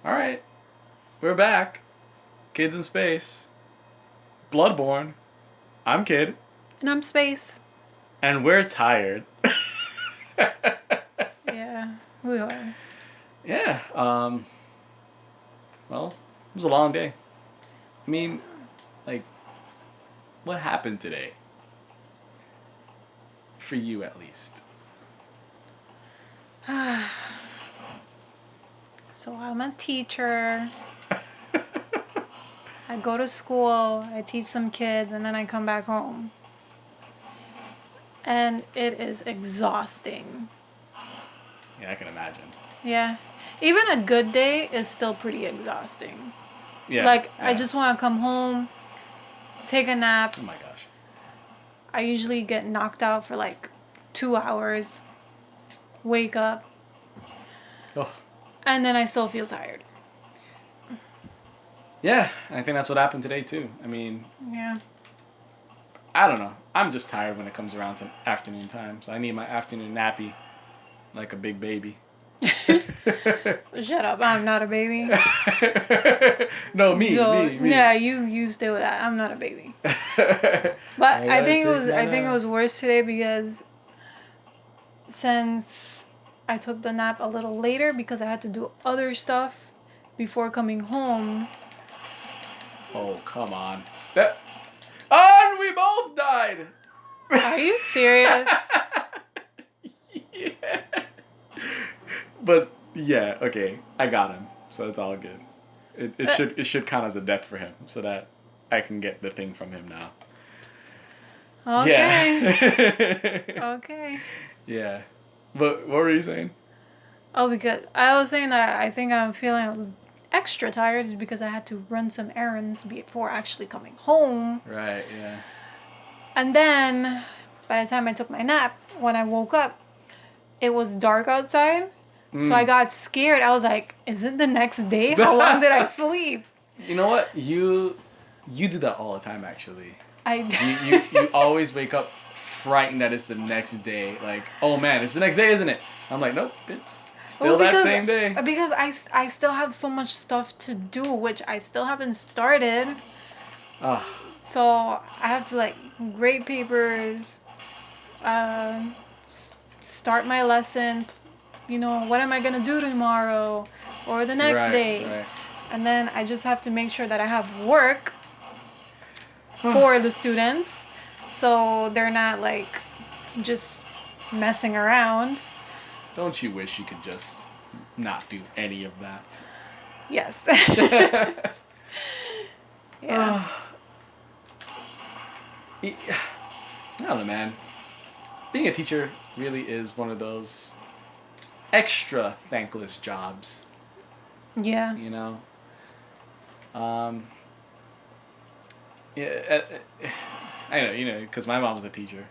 All right, we're back. Kids in Space. Bloodborne. I'm Kid. And I'm Space. And we're tired. Yeah, we are. Yeah, well, it was a long day. I mean, like, what happened today? For you, at least. So I'm a teacher. I go to school, I teach some kids, and then I come back home. And it is exhausting. Yeah, I can imagine. Yeah. Even a good day is still pretty exhausting. Yeah. Like, I just want to come home, take a nap. Oh my gosh. I usually get knocked out for like 2 hours, wake up, Oh. and then I still feel tired. Yeah, I think that's what happened today, too. I mean, Yeah. I don't know. I'm just tired when it comes around to afternoon time, so I need my afternoon nappy like a big baby. Shut up! I'm not a baby. No, me. Yeah, you stay with that. I'm not a baby. But I think it was worse today because since I took the nap a little later because I had to do other stuff before coming home. Oh, come on. And we both died. Are you serious? Yeah. But yeah, okay, I got him, so it's all good. It should count as a death for him, so that I can get the thing from him now. Okay. Yeah. Okay. Yeah. But what were you saying? Oh, because I was saying that I think I'm feeling extra tired is because I had to run some errands before actually coming home. Right. Yeah. And then by the time I took my nap, when I woke up, it was dark outside. So I got scared. I was like, is it the next day? How long did I sleep? You know what? You do that all the time, actually. I You always wake up frightened that it's the next day. Like, oh man, it's the next day, isn't it? I'm like, nope, it's still that same day. Because I still have so much stuff to do, which I still haven't started. Ah. So I have to like grade papers, start my lesson. You know, what am I going to do tomorrow or the next day? Right. And then I just have to make sure that I have work for the students so they're not like just messing around. Don't you wish you could just not do any of that? Yes. Yeah. I don't know, man. Being a teacher really is one of those extra thankless jobs. Yeah. You know? Yeah, I know, because my mom was a teacher.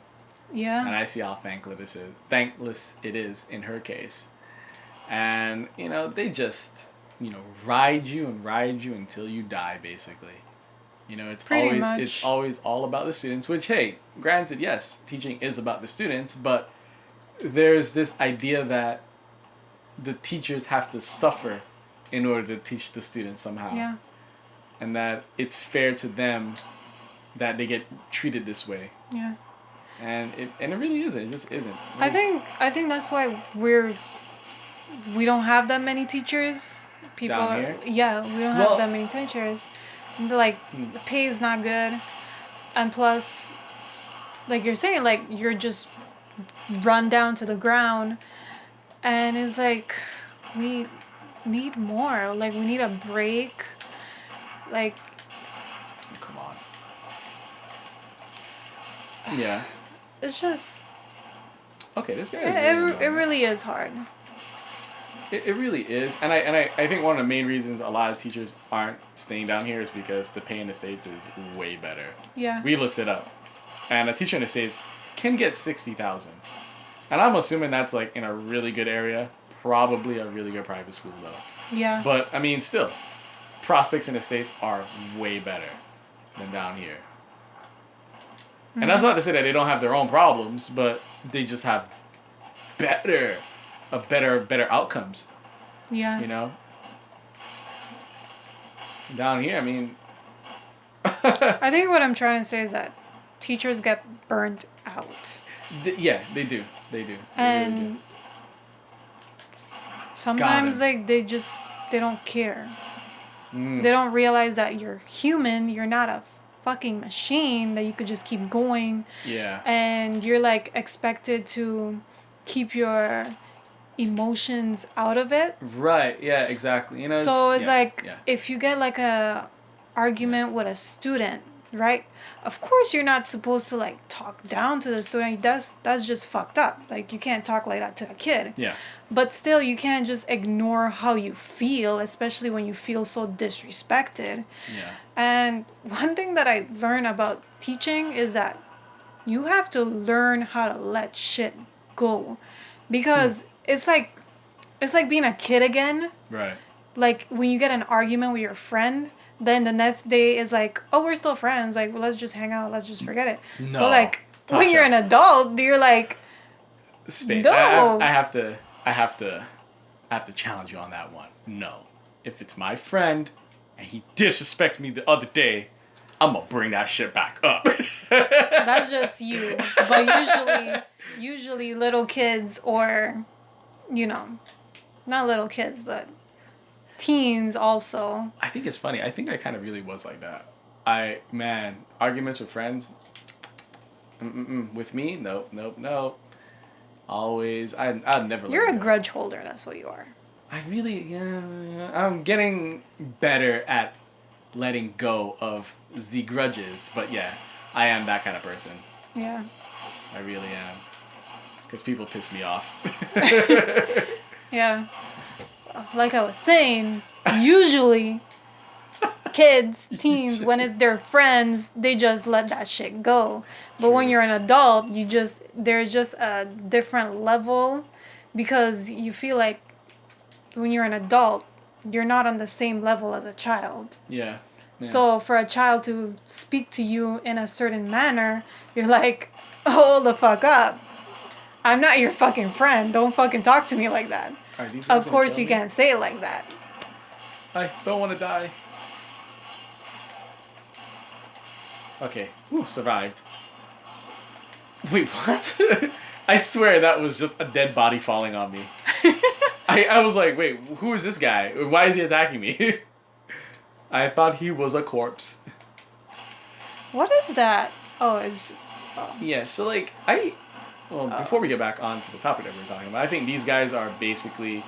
Yeah. And I see how thankless it is in her case. And, they just, ride you until you die, basically. It's always all about the students, which, hey, granted, yes, teaching is about the students, but there's this idea that the teachers have to suffer in order to teach the students somehow. Yeah. And that it's fair to them that they get treated this way. Yeah. And it really isn't. It just isn't. I think that's why we don't have that many teachers. Down here? Yeah, we don't have that many teachers. Like the pay is not good, and plus, like you're saying, like you're just run down to the ground, and it's like we need more. Like we need a break. Like. Come on. Yeah. It's just. Okay, this guy It really is hard. It really is, and I think one of the main reasons a lot of teachers aren't staying down here is because the pay in the States is way better. Yeah. We looked it up, and a teacher in the States can get $60,000, and I'm assuming that's like in a really good area, probably a really good private school though. Yeah. But I mean, still, prospects in the States are way better than down here. Mm-hmm. And that's not to say that they don't have their own problems, but they just have better outcomes. Yeah. Down here, I mean. I think what I'm trying to say is that teachers get burnt out. Yeah, they do. They do. They And really do. sometimes they don't care. They don't realize that you're human, you're not a fucking machine that you could just keep going. Yeah. And you're like expected to keep your emotions out of it. Right. Yeah. Exactly. You know. So it's yeah, like yeah. if you get like a argument with a student, right? Of course you're not supposed to like talk down to the student. That's just fucked up. Like you can't talk like that to a kid. Yeah. But still you can't just ignore how you feel, especially when you feel so disrespected. Yeah. And one thing that I learned about teaching is that you have to learn how to let shit go. Because it's like being a kid again. Right. Like when you get an argument with your friend, then the next day is like, oh, we're still friends. Like, well, let's just hang out. Let's just forget it. No. But like when you're an adult, you're like, no. I have to challenge you on that one. No. If it's my friend and he disrespects me the other day, I'm gonna bring that shit back up. That's just you. But usually little kids or, not little kids, but teens also. I think it's funny. I think I kind of really was like that. Arguments with friends. With me, nope. Always, I'd never. You're a grudge holder. That's what you are. I'm getting better at letting go of the grudges, but yeah, I am that kind of person. Yeah. I really am. Because people piss me off. Yeah. Like I was saying, usually kids, teens, when it's their friends, they just let that shit go. But when you're an adult, there's just a different level because you feel like when you're an adult, you're not on the same level as a child. Yeah. So for a child to speak to you in a certain manner, you're like, hold the fuck up. I'm not your fucking friend. Don't fucking talk to me like that. Of course you can't say it like that. I don't want to die. Okay. Ooh, survived. Wait, what? I swear that was just a dead body falling on me. I was like, wait, who is this guy? Why is he attacking me? I thought he was a corpse. What is that? Oh, it's just... Oh. Yeah, so like, before we get back onto the topic that we were talking about, I think these guys are basically...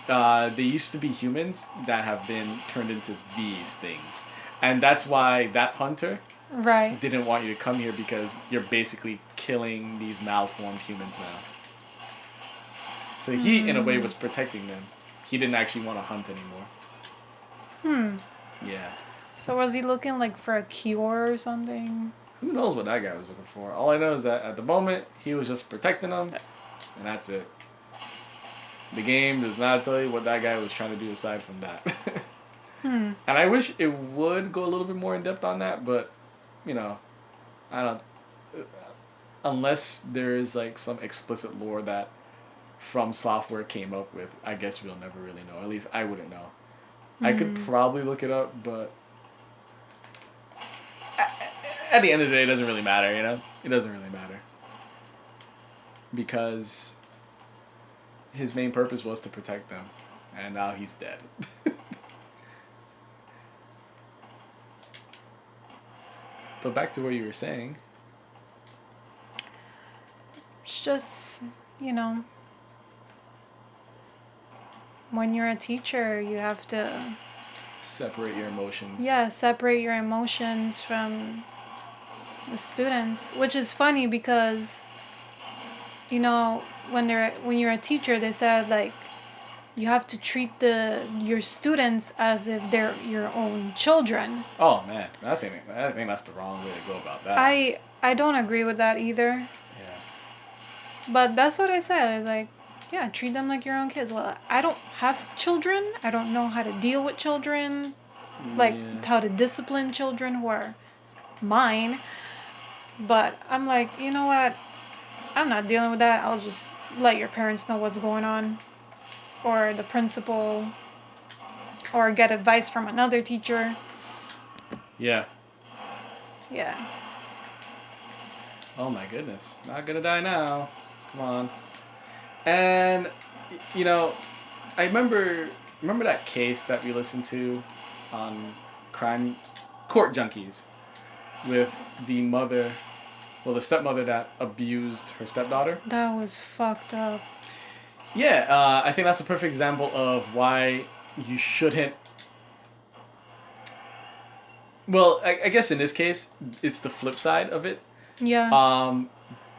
they used to be humans that have been turned into these things. And that's why that hunter didn't want you to come here because you're basically killing these malformed humans now. So he, in a way, was protecting them. He didn't actually want to hunt anymore. Yeah. So was he looking like for a cure or something? Who knows what that guy was looking for? All I know is that at the moment, he was just protecting them, and that's it. The game does not tell you what that guy was trying to do aside from that. And I wish it would go a little bit more in depth on that, but, I don't... Unless there is, like, some explicit lore that From Software came up with, I guess we'll never really know. At least I wouldn't know. I could probably look it up, but... At the end of the day, it doesn't really matter, It doesn't really matter. Because his main purpose was to protect them, and now he's dead. But back to what you were saying. It's just, when you're a teacher, you have to... Separate your emotions. Yeah, separate your emotions from the students. Which is funny because, when you're a teacher, they said, like, you have to treat your students as if they're your own children. Oh man, I think that's the wrong way to go about that. I don't agree with that either. Yeah. But that's what I said. It's like, yeah, treat them like your own kids. Well, I don't have children. I don't know how to deal with children, like how to discipline children who are mine. But I'm like, you know what? I'm not dealing with that. I'll just let your parents know what's going on. Or the principal. or get advice from another teacher. Yeah. Yeah. Oh my goodness. Not gonna die now. Come on. And you know, I remember that case that we listened to on Crime Court Junkies with the mother, well, the stepmother that abused her stepdaughter. That was fucked up. Yeah, I think that's a perfect example of why you shouldn't. Well, I guess in this case, it's the flip side of it. Yeah.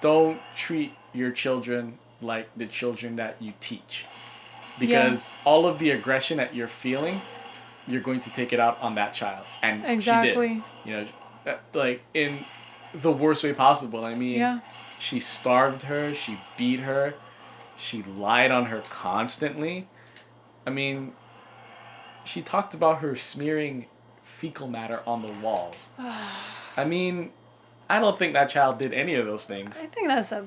Don't treat your children like the children that you teach. Because all of the aggression that you're feeling, you're going to take it out on that child. And exactly. she did. You know, like in the worst way possible. I mean, she starved her, she beat her, she lied on her constantly. I mean, she talked about her smearing fecal matter on the walls. I mean, I don't think that child did any of those things. I think that's a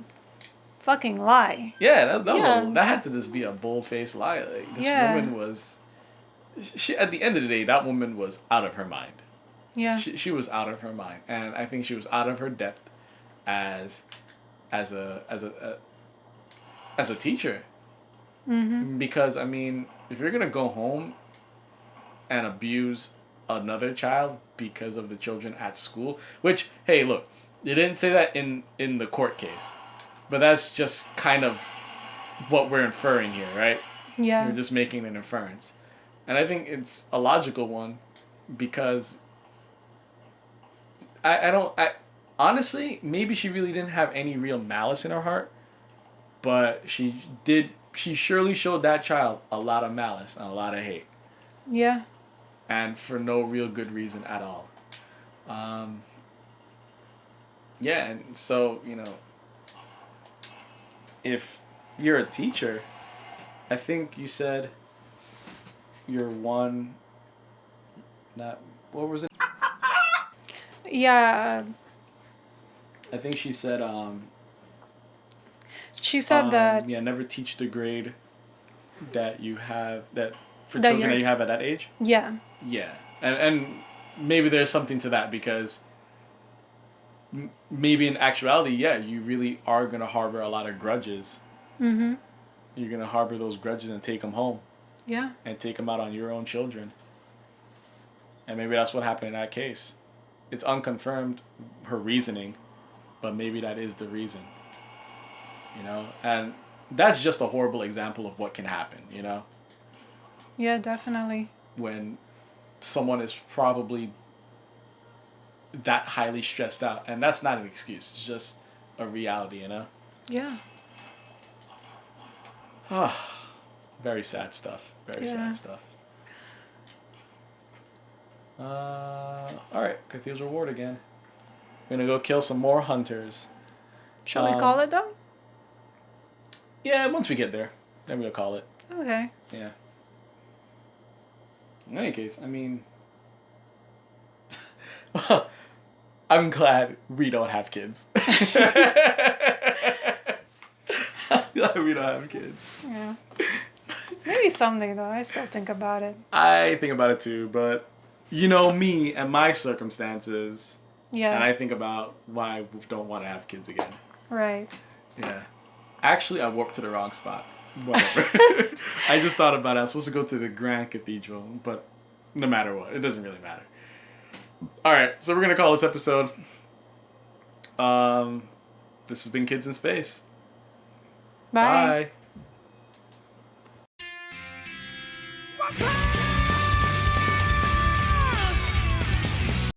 fucking lie. Yeah, that had to just be a bold-faced lie. Like, this woman was... She, at the end of the day, that woman was out of her mind. Yeah. She was out of her mind. And I think she was out of her depth as a teacher. Mm-hmm. Because, I mean, if you're going to go home and abuse another child because of the children at school, which, hey, look, they didn't say that in the court case. But that's just kind of what we're inferring here, right? Yeah. We're just making an inference. And I think it's a logical one because I honestly, maybe she really didn't have any real malice in her heart, but she surely showed that child a lot of malice and a lot of hate. Yeah. And for no real good reason at all. Yeah, and so, you know, if you're a teacher, I think you said you're one. Not what was it? Yeah. I think she said. She said that. Yeah, never teach the grade that you have for children that you have at that age. Yeah. Yeah, and maybe there's something to that because. Maybe in actuality, yeah, you really are gonna harbor a lot of grudges. Mm-hmm. You're gonna harbor those grudges and take them home. Yeah. And take them out on your own children. And maybe that's what happened in that case. It's unconfirmed, her reasoning, but maybe that is the reason. You know, and that's just a horrible example of what can happen. You know. Yeah, definitely. When someone is probably that highly stressed out, and that's not an excuse, it's just a reality, you know. Yeah. Very sad stuff. Sad stuff. Alright, Cathedra's Reward again. We're gonna go kill some more hunters. Shall we call it though? Yeah, once we get there, then we'll call it. Okay. Yeah. In any case, I mean, I'm glad we don't have kids. I'm glad we don't have kids. Yeah. Maybe someday, though. I still think about it. I think about it too, but you know me and my circumstances. Yeah. And I think about why I don't want to have kids again. Right. Yeah. Actually, I warped to the wrong spot. Whatever. I just thought about it. I was supposed to go to the Grand Cathedral, but no matter what, it doesn't really matter. Alright, so we're going to call this episode. This has been Kids in Space. Bye. Bye.